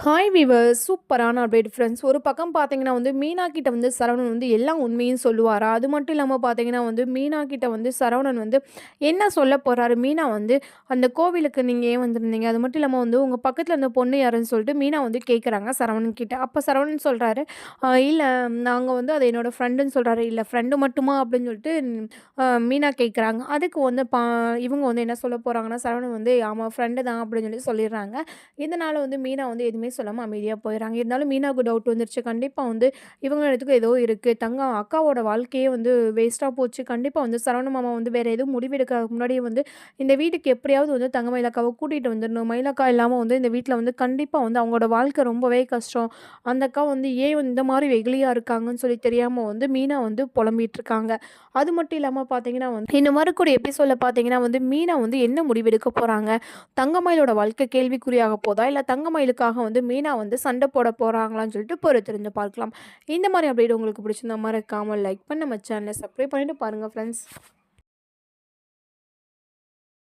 Hi viewers, சூப்பரான update friends. ஒரு பக்கம் பார்த்தீங்கன்னா மீனா கிட்ட சரவணன் எல்லா உண்மையும் சொல்லுவாரா? அது மட்டும் இல்லாம பார்த்தீங்கன்னா மீனா கிட்ட சரவணன் என்ன சொல்ல போறாரு? மீனா அந்த கோவிலுக்கு நீங்க ஏன் வந்திருந்தீங்க? அது மட்டும் இல்லாம உங்க பக்கத்துல இருந்த பொண்ணு யாருன்னு சொல்லிட்டு மீனா கேட்குறாங்க சரவணன் கிட்ட. அப்ப சரவணன் சொல்றாரு, இல்ல நாங்க அது என்னோட ஃப்ரெண்டுன்னு சொல்றாரு. இல்ல ஃப்ரெண்டு மட்டுமா? அப்படின்னு சொல்லிட்டு மீனா கேட்குறாங்க. அதுக்கு இவங்க என்ன சொல்ல போறாங்கன்னா, சரவணன் ஆமா ஃப்ரெண்டு தான் அப்படின்னு சொல்லிடுறாங்க. இதனால மீனா எதுவுமே சொல்லாம அமைதியா போயிறாங்க. இருந்தாலும் மீனாவுக்கு டவுட் வந்துருச்சு. கண்டிப்பா இவங்க இடத்துக்கு ஏதோ இருக்கு. அக்காவோட வாழ்க்கையே வேஸ்ட்டா போச்சு. கண்டிப்பா சரவண மாமா வேற எதுவும் முடிவெடுக்கிறதுக்கு முன்னாடியே இந்த வீட்டுக்கு எப்படியாவது தங்க மயிலக்காவ கூட்டிட்டு வந்துரணும். மயிலக்கா இல்லாம இந்த வீட்ல கண்டிப்பா அவங்களோட வாழ்க்கை ரொம்பவே கஷ்டம். அந்த அக்கா ஏன் இந்த மாரி வெகுளியா இருக்காங்கன்னு சொல்லி தெரியாம மீனா புலம்பிட்டு இருக்காங்க. அது மட்டும் இல்லாம பார்த்தீங்கன்னா இந்த வரக்கூடிய எபிசோட்ல பார்த்தீங்கன்னா மீனா என்ன முடிவெடுக்க போறாங்க? தங்கமயிலோட வாழ்க்கை கேள்விக்குறியாக போதா? இல்ல தங்கமயிலுக்காக மீனா சண்டை போட போறாங்களான்னு சொல்லிட்டு பொறுத்திருந்து பார்க்கலாம். இந்த மாரி அப்டேட் உங்களுக்கு பிடிச்சிருந்தா மறக்காம லைக் பண்ண நம்ம சேனலை சப்ஸ்கிரைப் பண்ணிட்டு பாருங்க ஃப்ரெண்ட்ஸ்.